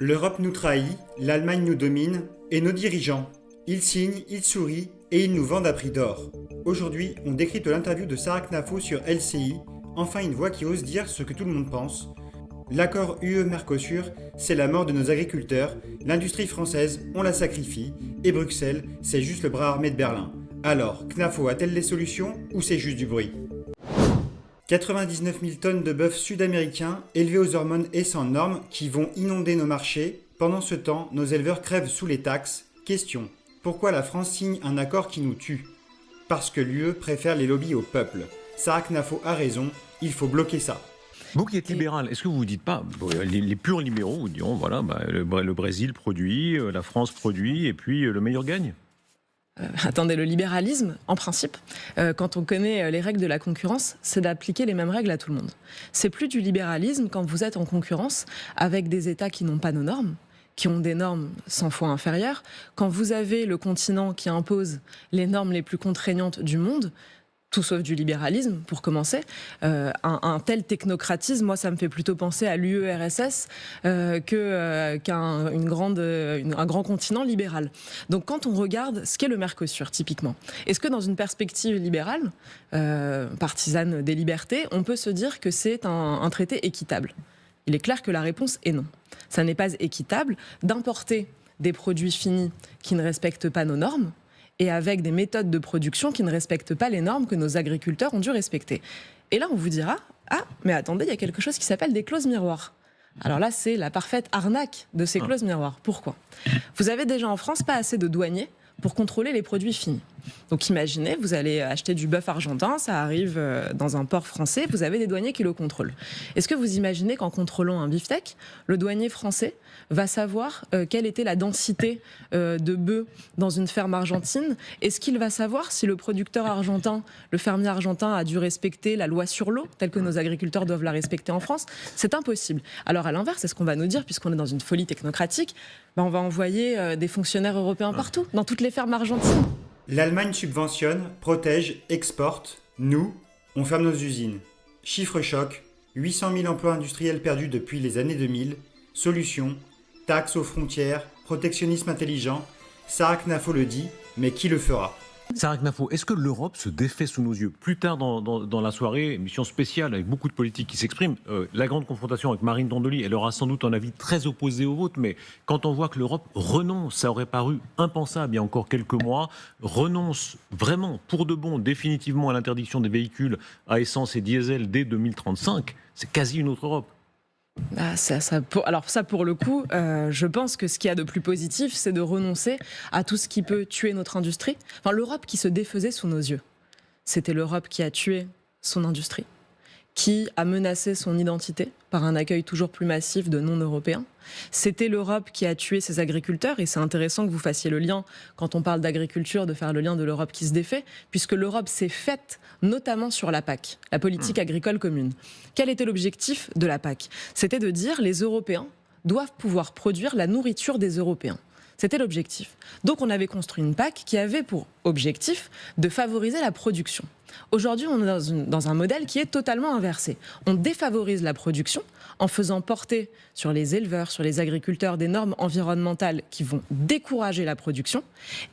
L'Europe nous trahit, l'Allemagne nous domine, et nos dirigeants. Ils signent, ils sourient, et ils nous vendent à prix d'or. Aujourd'hui, on décrypte l'interview de Sarah Knafo sur LCI, enfin une voix qui ose dire ce que tout le monde pense. L'accord UE-Mercosur, c'est la mort de nos agriculteurs, l'industrie française, on la sacrifie, et Bruxelles, c'est juste le bras armé de Berlin. Alors, Knafo a-t-elle les solutions, ou c'est juste du bruit ? 99 000 tonnes de bœuf sud-américain élevés aux hormones et sans normes qui vont inonder nos marchés. Pendant ce temps, nos éleveurs crèvent sous les taxes. Question. Pourquoi la France signe un accord qui nous tue ? Parce que l'UE préfère les lobbies au peuple. Sarah Knafo a raison, il faut bloquer ça. Vous qui êtes libéral, est-ce que vous ne dites pas, les purs libéraux vous diront, voilà, le Brésil produit, la France produit, et puis le meilleur gagne ? Attendez, le libéralisme, en principe, quand on connaît les règles de la concurrence, c'est d'appliquer les mêmes règles à tout le monde. C'est plus du libéralisme quand vous êtes en concurrence avec des États qui n'ont pas nos normes, qui ont des normes 100 fois inférieures. Quand vous avez le continent qui impose les normes les plus contraignantes du monde, tout sauf du libéralisme, pour commencer. Un tel technocratisme, moi, ça me fait plutôt penser à l'UE-RSS qu'un grand continent libéral. Donc, quand on regarde ce qu'est le Mercosur, typiquement, est-ce que dans une perspective libérale, partisane des libertés, on peut se dire que c'est un traité équitable ? Il est clair que la réponse est non. Ça n'est pas équitable d'importer des produits finis qui ne respectent pas nos normes, et avec des méthodes de production qui ne respectent pas les normes que nos agriculteurs ont dû respecter. Et là, on vous dira, mais attendez, il y a quelque chose qui s'appelle des clauses miroirs. Alors là, c'est la parfaite arnaque de ces clauses miroirs. Pourquoi ? Vous avez déjà en France pas assez de douaniers pour contrôler les produits finis. Donc imaginez, vous allez acheter du bœuf argentin, ça arrive dans un port français, vous avez des douaniers qui le contrôlent. Est-ce que vous imaginez qu'en contrôlant un beefsteak, le douanier français va savoir quelle était la densité de bœufs dans une ferme argentine ? Est-ce qu'il va savoir si le producteur argentin, le fermier argentin a dû respecter la loi sur l'eau, telle que nos agriculteurs doivent la respecter en France ? C'est impossible. Alors à l'inverse, c'est ce qu'on va nous dire, puisqu'on est dans une folie technocratique, on va envoyer des fonctionnaires européens partout, dans toutes les fermes argentines. L'Allemagne subventionne, protège, exporte. Nous, on ferme nos usines. Chiffre choc, 800 000 emplois industriels perdus depuis les années 2000. Solution, taxes aux frontières, protectionnisme intelligent. Sarah Knafo le dit, mais qui le fera ? Sarah Knafo, est-ce que l'Europe se défait sous nos yeux ? Plus tard dans la soirée, émission spéciale avec beaucoup de politiques qui s'expriment, la grande confrontation avec Marine Tondeli, elle aura sans doute un avis très opposé au vôtre, mais quand on voit que l'Europe renonce, ça aurait paru impensable il y a encore quelques mois, renonce vraiment pour de bon définitivement à l'interdiction des véhicules à essence et diesel dès 2035, c'est quasi une autre Europe. Alors ça, pour le coup, je pense que ce qu'il y a de plus positif, c'est de renoncer à tout ce qui peut tuer notre industrie. Enfin, l'Europe qui se défaisait sous nos yeux, c'était l'Europe qui a tué son industrie, qui a menacé son identité par un accueil toujours plus massif de non-européens. C'était l'Europe qui a tué ses agriculteurs, et c'est intéressant que vous fassiez le lien, quand on parle d'agriculture, de faire le lien de l'Europe qui se défait, puisque l'Europe s'est faite notamment sur la PAC, la politique agricole commune. Quel était l'objectif de la PAC ? C'était de dire les Européens doivent pouvoir produire la nourriture des Européens. C'était l'objectif. Donc on avait construit une PAC qui avait pour objectif de favoriser la production. Aujourd'hui, on est dans un modèle qui est totalement inversé. On défavorise la production en faisant porter sur les éleveurs, sur les agriculteurs des normes environnementales qui vont décourager la production,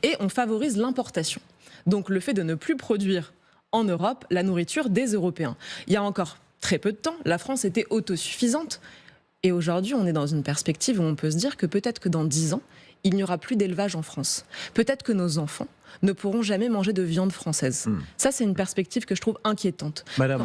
et on favorise l'importation. Donc le fait de ne plus produire en Europe la nourriture des Européens. Il y a encore très peu de temps, la France était autosuffisante. Et aujourd'hui, on est dans une perspective où on peut se dire que peut-être que dans 10 ans, il n'y aura plus d'élevage en France. Peut-être que nos enfants ne pourront jamais manger de viande française. Ça, c'est une perspective que je trouve inquiétante. Madame.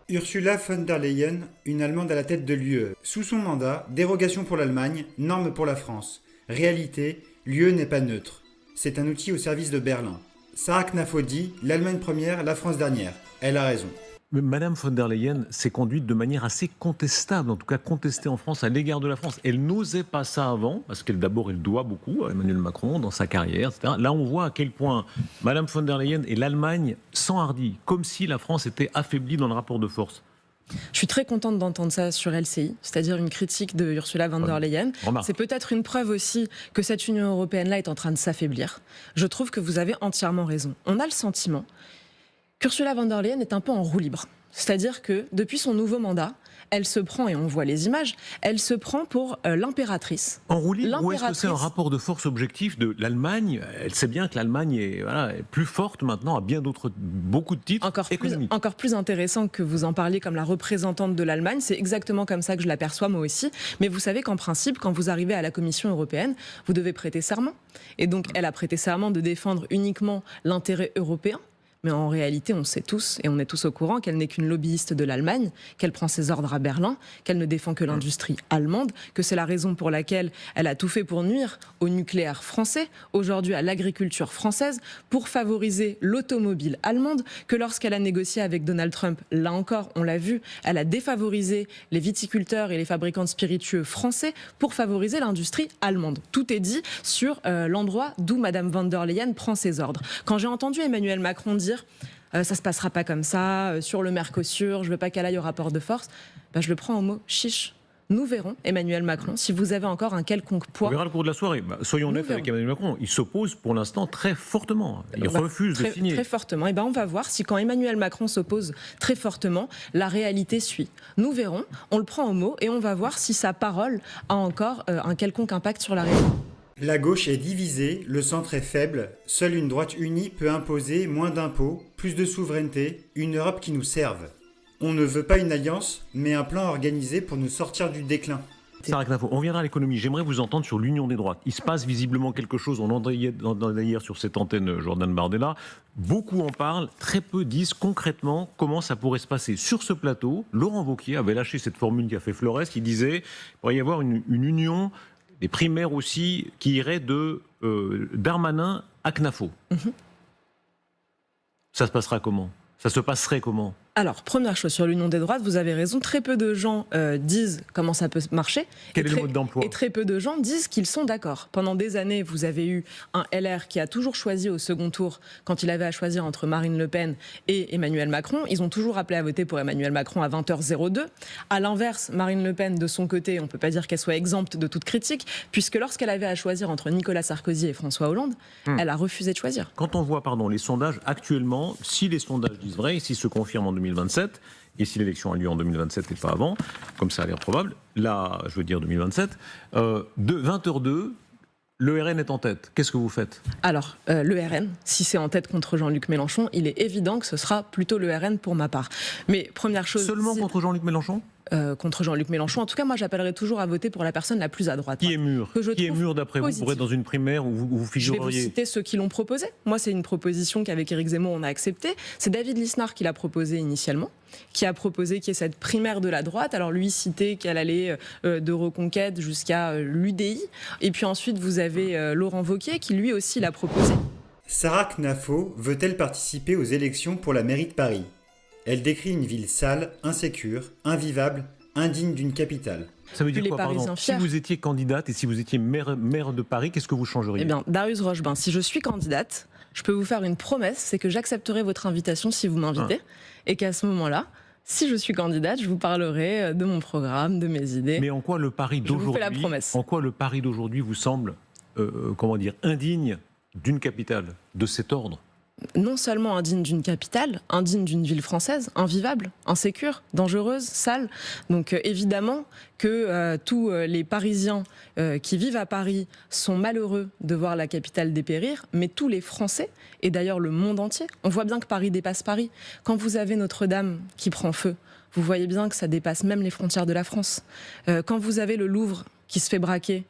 Ursula von der Leyen, une Allemande à la tête de l'UE. Sous son mandat, dérogation pour l'Allemagne, normes pour la France. Réalité, l'UE n'est pas neutre. C'est un outil au service de Berlin. Sarah Knafo dit, l'Allemagne première, la France dernière. Elle a raison. Madame von der Leyen s'est conduite de manière assez contestable, en tout cas contestée en France à l'égard de la France. Elle n'osait pas ça avant, parce qu'elle doit beaucoup à Emmanuel Macron dans sa carrière, etc. Là, on voit à quel point Madame von der Leyen et l'Allemagne s'enhardit, comme si la France était affaiblie dans le rapport de force. Je suis très contente d'entendre ça sur LCI, c'est-à-dire une critique de Ursula von der Leyen. C'est peut-être une preuve aussi que cette Union européenne-là est en train de s'affaiblir. Je trouve que vous avez entièrement raison. On a le sentiment qu'Ursula von der Leyen est un peu en roue libre. C'est-à-dire que depuis son nouveau mandat, elle se prend, et on voit les images, elle se prend pour l'impératrice. En roue libre, ou est-ce que c'est un rapport de force objectif de l'Allemagne? Elle sait bien que l'Allemagne est plus forte maintenant à beaucoup de titres économiques. Encore plus intéressant que vous en parliez comme la représentante de l'Allemagne, c'est exactement comme ça que je l'aperçois moi aussi. Mais vous savez qu'en principe, quand vous arrivez à la Commission européenne, vous devez prêter serment. Et donc, elle a prêté serment de défendre uniquement l'intérêt européen. Mais en réalité, on sait tous, et on est tous au courant, qu'elle n'est qu'une lobbyiste de l'Allemagne, qu'elle prend ses ordres à Berlin, qu'elle ne défend que l'industrie allemande, que c'est la raison pour laquelle elle a tout fait pour nuire au nucléaire français, aujourd'hui à l'agriculture française, pour favoriser l'automobile allemande, que lorsqu'elle a négocié avec Donald Trump, là encore, on l'a vu, elle a défavorisé les viticulteurs et les fabricants de spiritueux français pour favoriser l'industrie allemande. Tout est dit sur l'endroit d'où Madame von der Leyen prend ses ordres. Quand j'ai entendu Emmanuel Macron dire ça se passera pas comme ça, sur le Mercosur, je veux pas qu'elle aille au rapport de force, je le prends au mot chiche. Nous verrons, Emmanuel Macron, si vous avez encore un quelconque poids. On verra le cours de la soirée. Soyons honnêtes avec Emmanuel Macron. Il s'oppose pour l'instant très fortement. Il refuse de signer. Très fortement. Et on va voir si quand Emmanuel Macron s'oppose très fortement, la réalité suit. Nous verrons, on le prend au mot et on va voir si sa parole a encore un quelconque impact sur la réalité. La gauche est divisée, le centre est faible, seule une droite unie peut imposer moins d'impôts, plus de souveraineté, une Europe qui nous serve. On ne veut pas une alliance, mais un plan organisé pour nous sortir du déclin. Sarah Knafo, on viendra à l'économie. J'aimerais vous entendre sur l'union des droites. Il se passe visiblement quelque chose. On en a hier sur cette antenne Jordan Bardella. Beaucoup en parlent, très peu disent concrètement comment ça pourrait se passer. Sur ce plateau, Laurent Wauquiez avait lâché cette formule qui a fait Flores, qui disait qu'il pourrait y avoir une union des primaires aussi, qui iraient de Darmanin à Knafo. Ça se passera comment? Ça se passerait comment? Alors, première chose, sur l'union des droites, vous avez raison, très peu de gens disent comment ça peut marcher. Quel est le mode d'emploi? Et très peu de gens disent qu'ils sont d'accord. Pendant des années, vous avez eu un LR qui a toujours choisi au second tour, quand il avait à choisir entre Marine Le Pen et Emmanuel Macron. Ils ont toujours appelé à voter pour Emmanuel Macron à 20h02. À l'inverse, Marine Le Pen, de son côté, on ne peut pas dire qu'elle soit exempte de toute critique, puisque lorsqu'elle avait à choisir entre Nicolas Sarkozy et François Hollande, elle a refusé de choisir. Quand on voit les sondages actuellement, si les sondages disent vrai, et s'ils se confirment en 2027, et si l'élection a lieu en 2027 et pas avant, comme ça a l'air probable, là, je veux dire 2027, de 20h02, le RN est en tête. Qu'est-ce que vous faites? Alors, le RN, si c'est en tête contre Jean-Luc Mélenchon, il est évident que ce sera plutôt le RN pour ma part. Mais première chose... Seulement contre Jean-Luc Mélenchon? Contre Jean-Luc Mélenchon. En tout cas, moi, j'appellerai toujours à voter pour la personne la plus à droite. Qui est mûr? Qui est mûr d'après vous pour être dans une primaire où vous figureriez? Je vais vous citer ceux qui l'ont proposé. Moi, c'est une proposition qu'avec Éric Zemmour, on a acceptée. C'est David Lisnard qui l'a proposé initialement, qui a proposé qu'il y ait cette primaire de la droite. Alors lui citait qu'elle allait de Reconquête jusqu'à l'UDI. Et puis ensuite, vous avez Laurent Wauquiez qui lui aussi l'a proposé. Sarah Knafo veut-elle participer aux élections pour la mairie de Paris? Elle décrit une ville sale, insécure, invivable, indigne d'une capitale. Ça veut dire quoi, pardon? Si vous étiez candidate et si vous étiez maire de Paris, qu'est-ce que vous changeriez? Eh bien, Darius Rochebain, si je suis candidate, je peux vous faire une promesse, c'est que j'accepterai votre invitation si vous m'invitez, et qu'à ce moment-là, si je suis candidate, je vous parlerai de mon programme, de mes idées. Mais en quoi le Paris d'aujourd'hui, je vous fais la promesse. En quoi le Paris d'aujourd'hui vous semble, indigne d'une capitale de cet ordre? Non seulement indigne d'une capitale, indigne d'une ville française, invivable, insécure, dangereuse, sale. Donc évidemment que tous les Parisiens qui vivent à Paris sont malheureux de voir la capitale dépérir, mais tous les Français, et d'ailleurs le monde entier, on voit bien que Paris dépasse Paris. Quand vous avez Notre-Dame qui prend feu, vous voyez bien que ça dépasse même les frontières de la France. Quand vous avez le Louvre qui se fait braquer,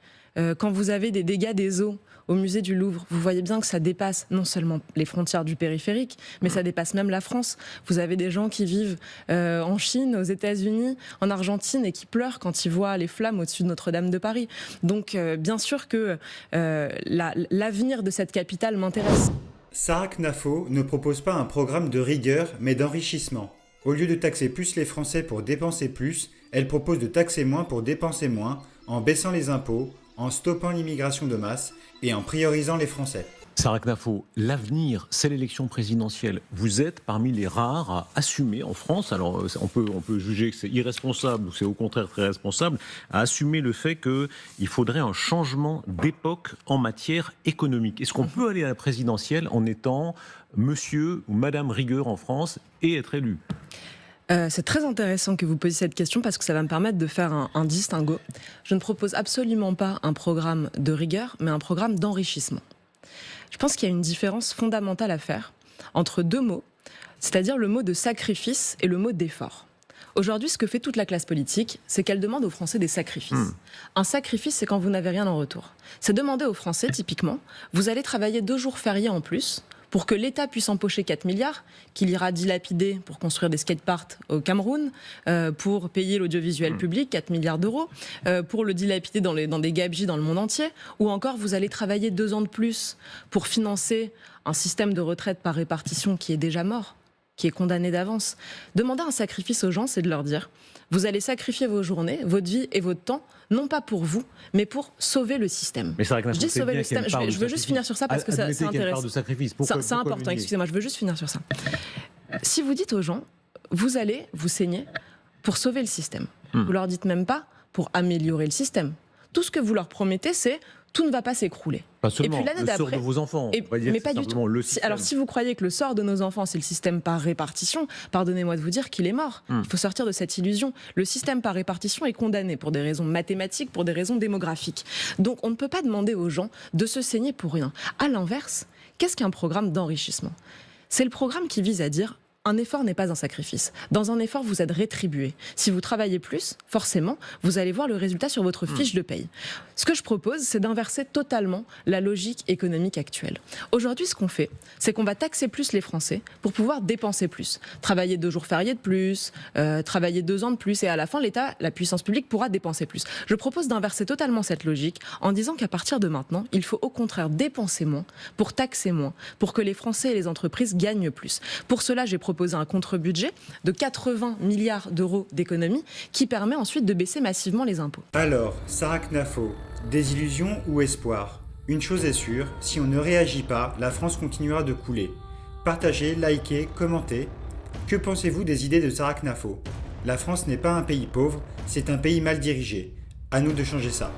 quand vous avez des dégâts des eaux au musée du Louvre, vous voyez bien que ça dépasse non seulement les frontières du périphérique, mais ça dépasse même la France. Vous avez des gens qui vivent en Chine, aux États-Unis, en Argentine et qui pleurent quand ils voient les flammes au-dessus de Notre-Dame de Paris. Donc bien sûr que l'avenir de cette capitale m'intéresse. Sarah Knafo ne propose pas un programme de rigueur, mais d'enrichissement. Au lieu de taxer plus les Français pour dépenser plus, elle propose de taxer moins pour dépenser moins, en baissant les impôts, en stoppant l'immigration de masse et en priorisant les Français. Sarah Knafo, l'avenir, c'est l'élection présidentielle. Vous êtes parmi les rares à assumer en France, alors on peut juger que c'est irresponsable ou c'est au contraire très responsable, à assumer le fait qu'il faudrait un changement d'époque en matière économique. Est-ce qu'on peut aller à la présidentielle en étant monsieur ou madame rigueur en France et être élu ? C'est très intéressant que vous posiez cette question parce que ça va me permettre de faire un distinguo. Je ne propose absolument pas un programme de rigueur, mais un programme d'enrichissement. Je pense qu'il y a une différence fondamentale à faire entre deux mots, c'est-à-dire le mot de sacrifice et le mot d'effort. Aujourd'hui, ce que fait toute la classe politique, c'est qu'elle demande aux Français des sacrifices. Un sacrifice, c'est quand vous n'avez rien en retour. C'est demander aux Français, typiquement, vous allez travailler 2 jours fériés en plus pour que l'État puisse empocher 4 milliards, qu'il ira dilapider pour construire des skateparks au Cameroun, pour payer l'audiovisuel public, 4 milliards d'euros, pour le dilapider dans des gabegies dans le monde entier, ou encore vous allez travailler 2 ans de plus pour financer un système de retraite par répartition qui est déjà mort, qui est condamné d'avance. Demander un sacrifice aux gens, c'est de leur dire vous allez sacrifier vos journées, votre vie et votre temps, non pas pour vous, mais pour sauver le système. Mais c'est vrai que je dis sauver le système. Je veux juste finir sur ça parce que c'est intéressant. C'est important, excusez-moi, je veux juste finir sur ça. Si vous dites aux gens, vous allez vous saigner pour sauver le système, vous leur dites même pas pour améliorer le système. Tout ce que vous leur promettez, c'est tout ne va pas s'écrouler. Pas seulement, et puis l'année le sort de vos enfants. Mais pas du tout. Alors si vous croyez que le sort de nos enfants, c'est le système par répartition, pardonnez-moi de vous dire qu'il est mort. Il faut sortir de cette illusion. Le système par répartition est condamné pour des raisons mathématiques, pour des raisons démographiques. Donc on ne peut pas demander aux gens de se saigner pour rien. À l'inverse, qu'est-ce qu'un programme d'enrichissement ? C'est le programme qui vise à dire un effort n'est pas un sacrifice. Dans un effort, vous êtes rétribué. Si vous travaillez plus, forcément, vous allez voir le résultat sur votre fiche de paye. Ce que je propose, c'est d'inverser totalement la logique économique actuelle. Aujourd'hui, ce qu'on fait, c'est qu'on va taxer plus les Français pour pouvoir dépenser plus. Travailler 2 jours fériés de plus, travailler 2 ans de plus, et à la fin, l'État, la puissance publique pourra dépenser plus. Je propose d'inverser totalement cette logique en disant qu'à partir de maintenant, il faut au contraire dépenser moins pour taxer moins, pour que les Français et les entreprises gagnent plus. Pour cela, j'ai proposé un contre-budget de 80 milliards d'euros d'économies qui permet ensuite de baisser massivement les impôts. Alors, Sarah Knafo, désillusion ou espoir ? Une chose est sûre, si on ne réagit pas, la France continuera de couler. Partagez, likez, commentez. Que pensez-vous des idées de Sarah Knafo ? La France n'est pas un pays pauvre, c'est un pays mal dirigé. À nous de changer ça.